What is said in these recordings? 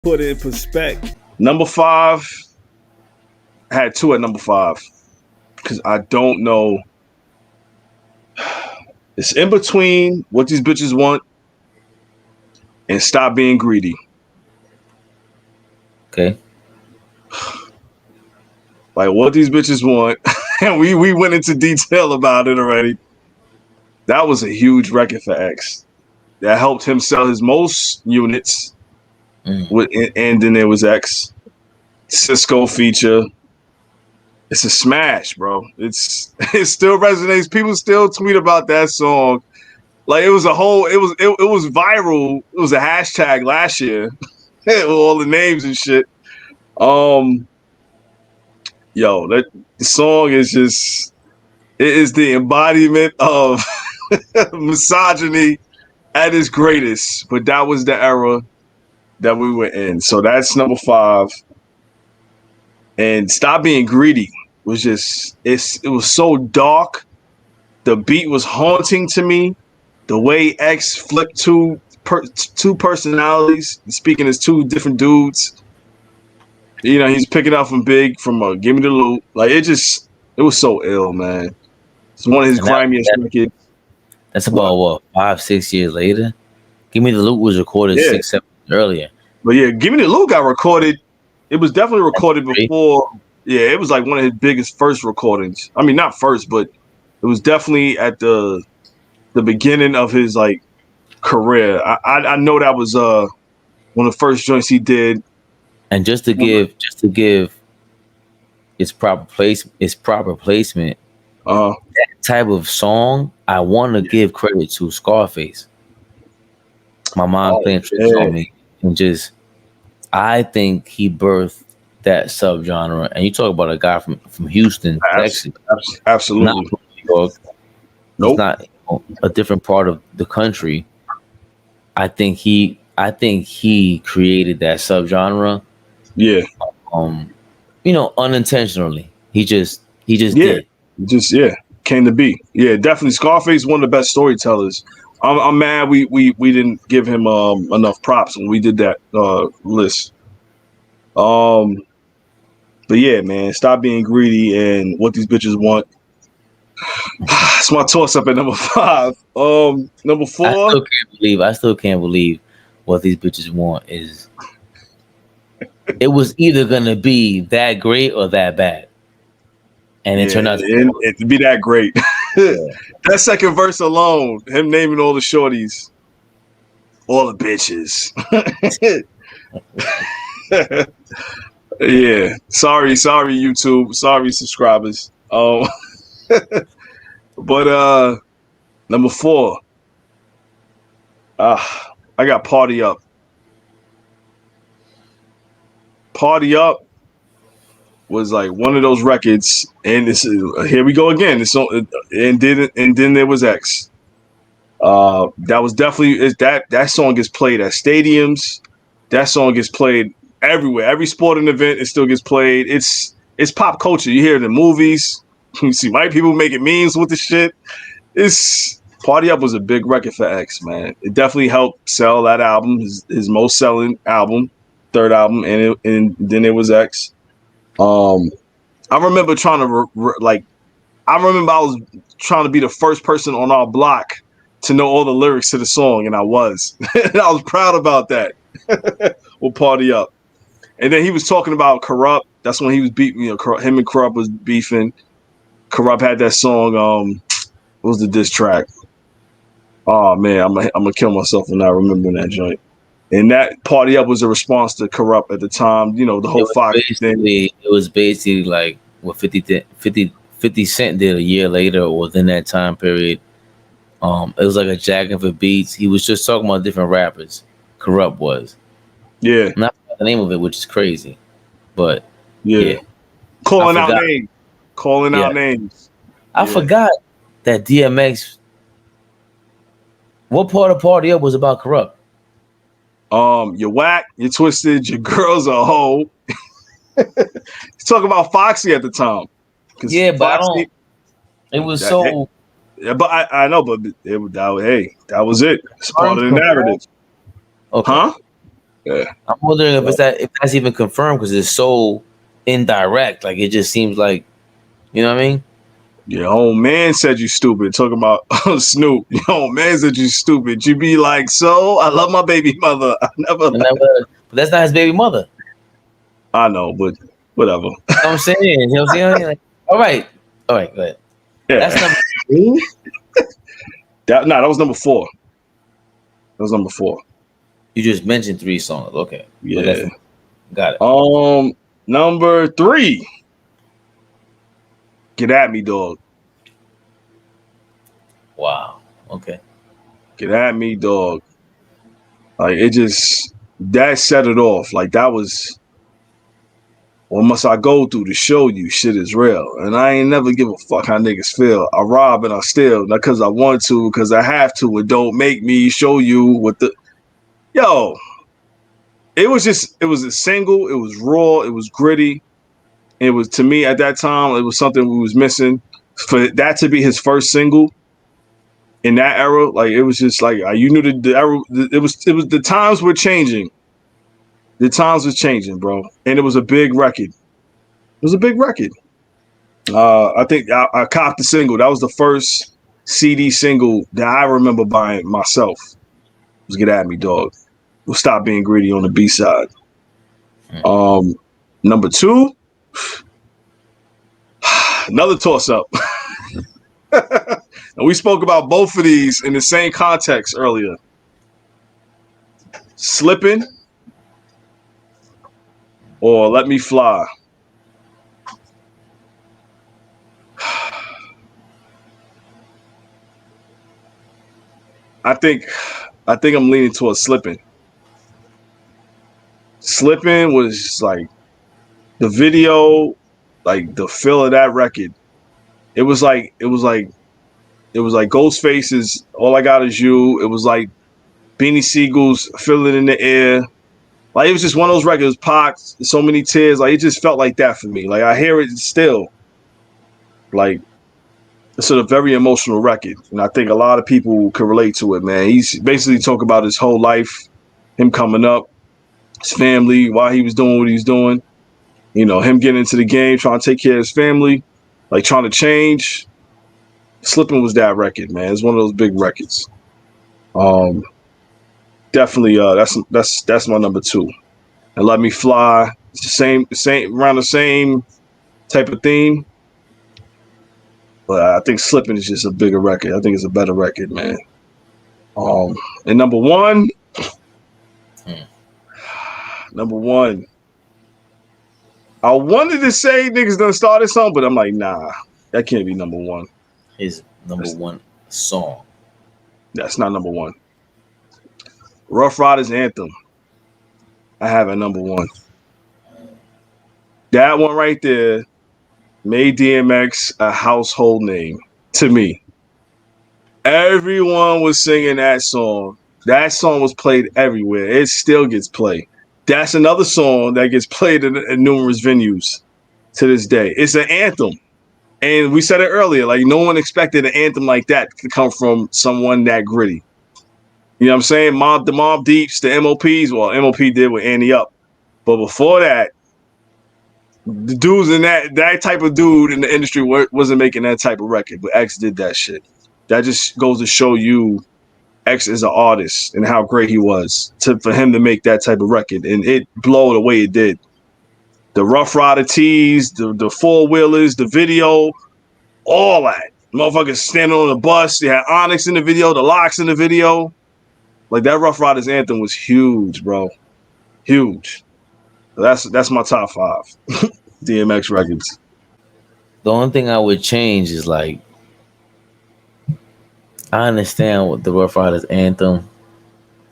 Put it in perspective. Number 5, I had 2 at number 5 because I don't know. It's in between What These Bitches Want and Stop Being Greedy. Okay. Like What These Bitches Want, and we went into detail about it already. That was a huge record for X. That helped him sell his most units. And then there was X. Cisco feature. It's a smash, bro. It still resonates. People still tweet about that song. Like it was viral. It was a hashtag last year with all the names and shit. The song is just, it is the embodiment of misogyny at its greatest. But that was the era that we were in. So that's number 5. And Stop Being Greedy was just, it was so dark. The beat was haunting to me. The way X flipped two personalities, speaking as 2 different dudes. You know, he's picking up from Big from Give Me the Loot. Like it was so ill, man. It's one of his grimiest records. That's about what 5-6 years later. Give Me the Loot was recorded 6-7 years earlier. But yeah, Give Me the Loot got recorded. It was definitely recorded before. Yeah, it was like one of his biggest first recordings. I mean, not first, but it was definitely at the beginning of his like career. I know that was one of the first joints he did. And just to give its proper placement, that type of song, I want to give credit to Scarface. My mom playing tricks on me, and just I think he birthed that subgenre. And you talk about a guy from Houston, Texas, absolutely, not from New York. Nope. It's not a different part of the country. I think he created that subgenre. Yeah. Unintentionally. He just did. Came to be. Yeah, definitely. Scarface, one of the best storytellers. I'm mad we didn't give him enough props when we did that list. But yeah, man, Stop Being Greedy and What These Bitches Want. It's my toss up at number 5. Number 4. I still can't believe What These Bitches Want is. It was either gonna be that great or that bad, and it turned out to be that great. That second verse alone, him naming all the shorties, all the bitches. Yeah, sorry, YouTube, sorry, subscribers. But number 4, I got Party Up. Party Up was like one of those records, and this is, here we go again. And then there was X. That was definitely that song gets played at stadiums. That song gets played everywhere. Every sporting event, it still gets played. It's pop culture. You hear it in movies. You see white people making memes with the shit. Party Up was a big record for X, man. It definitely helped sell that album, his most selling album, third album, and then it was X. I remember trying to I was trying to be the first person on our block to know all the lyrics to the song, and I was. And I was proud about that. We'll Party Up. And then he was talking about Corrupt. That's when he was beating, him and Corrupt was beefing. Corrupt had that song, what was the diss track? Oh man, I'm gonna kill myself for not remembering that joint. And that Party Up was a response to Corrupt at the time, the whole Fox thing. It was basically like what 50 Cent did a year later or within that time period. It was like a jacking for beats. He was just talking about different rappers. Corrupt was. Yeah. Not the name of it, which is crazy. But yeah. Calling out names. I forgot that DMX. What part of Party Up was about Corrupt? You're whack, you're twisted, your girl's a hoe. He's talking about Foxy at the time. Yeah, but Foxy, it was so. Yeah, but I know, but that was it. It's part of the narrative. Okay. Huh? I'm wondering if if that's even confirmed because it's so indirect. Like it just seems like, you know what I mean? Your old man said you stupid. Talking about Snoop. Your old man said you stupid. You be like, so I love my baby mother. I never. But that's not his baby mother. I know, but whatever. You know what I'm saying? You know what I'm saying? Like, all right, go ahead. That's Yeah. number 2. That was number 4. That was number 4. You just mentioned 3 songs. Okay, but Yeah. that's got it. Number 3. Get at me, dog. Wow. Okay. Get at me, dog. Like it just that set it off. Like that was what must I go through to show you shit is real? And I ain't never give a fuck how niggas feel. I rob and I steal, not because I want to, because I have to. It don't make me show you what the yo. It was a single. It was raw. It was gritty. It was, to me at that time, it was something we was missing. For that to be his first single in that era, like it was just like you knew the era. It was the times were changing. The times was changing, bro, and it was a big record. It was a big record. I think I copped the single. That was the first CD single that I remember buying myself. Was Get At Me, Dog. We'll Stop Being Greedy on the B side. Number 2, another toss up. And we spoke about both of these in the same context earlier. Slipping or Let Me Fly. I think I'm leaning towards Slipping. Slipping was like the video, like the feel of that record. It was like Ghostface's All I Got Is You. It was like Beanie Siegel's Feel It in the Air. Like it was just one of those records, Pac, So Many Tears. Like it just felt like that for me. Like I hear it still. Like it's a very emotional record, and I think a lot of people can relate to it. Man, he's basically talking about his whole life, him coming up, his family, why he was doing what he was doing. You know, him getting into the game, trying to take care of his family, like trying to change. Slipping was that record, man. It's one of those big records. Um, Definitely, that's my number 2. And Let Me Fly. It's the same around the same type of theme. But I think Slipping is just a bigger record. I think it's a better record, man. And number 1, I wanted to say niggas done started something, but I'm like, nah, that can't be number 1. His number 1 song. That's not number 1. Rough Riders Anthem. I have at number 1. That one right there made DMX a household name to me. Everyone was singing that song. That song was played everywhere. It still gets played. That's another song that gets played in numerous venues to this day. It's an anthem. And we said it earlier, like no one expected an anthem like that to come from someone that gritty. You know what I'm saying? The Mob Deeps, the MOPs. Well, MOP did with Annie Up. But before that, the dudes in that type of dude in the industry wasn't making that type of record. But X did that shit. That just goes to show you X is an artist and how great he was for him to make that type of record. And it blow the way it did. The Rough Rider tees, the four-wheelers, the video, all that. Motherfuckers standing on the bus. They had Onyx in the video, the Locks in the video. Like that Rough Riders anthem was huge, bro. Huge. That's my top 5 DMX records. The only thing I would change is like I understand what the Rough Riders anthem.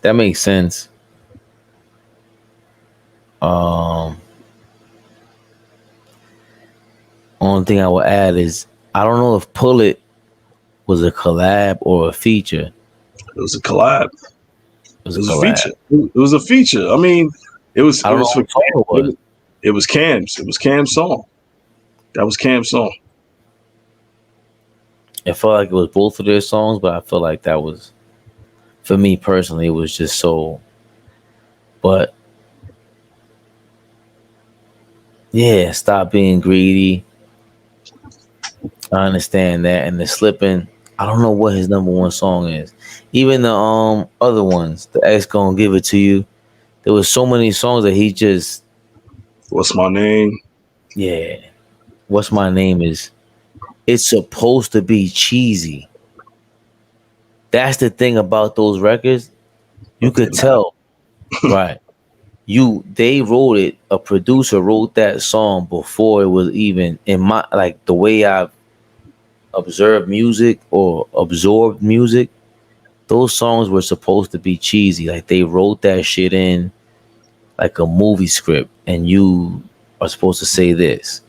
That makes sense. Only thing I would add is I don't know if Pull It was a collab or a feature. It was a collab. It was a feature. It was a feature. I mean, it was I don't know what song it was. It was Cam's. It was Cam's song. That was Cam's song. It felt like it was both of their songs, but I feel like that was, for me personally, it was just so. But Yeah, stop being greedy. I understand that. And the slipping, I don't know what his number one song is. Even the other ones, the X gonna give it to you. There was so many songs that he just, What's my name? yeah. What's my name is, it's supposed to be cheesy. That's the thing about those records. You But they're could not. tell, right? They wrote it. A producer wrote that song before it was even in my, like, the way I've observed music or absorbed music. Those songs were supposed to be cheesy. Like, they wrote that shit in like a movie script, and you are supposed to say this,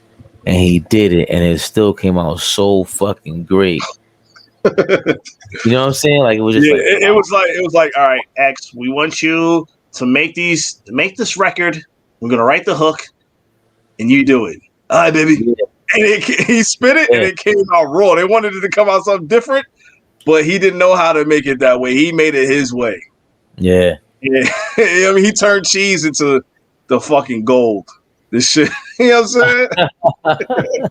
and he did it, and it still came out so fucking great. You know what I'm saying? Like, it was just Yeah, like, it was like, all right, X, we want you to make this record. We're gonna write the hook, and you do it. All right, baby. yeah, And he spit it, and yeah, it came out raw. They wanted it to come out something different, but he didn't know how to make it that way. He made it his way. yeah. Yeah, I mean, he turned cheese into the fucking gold. This shit, you know what I'm saying?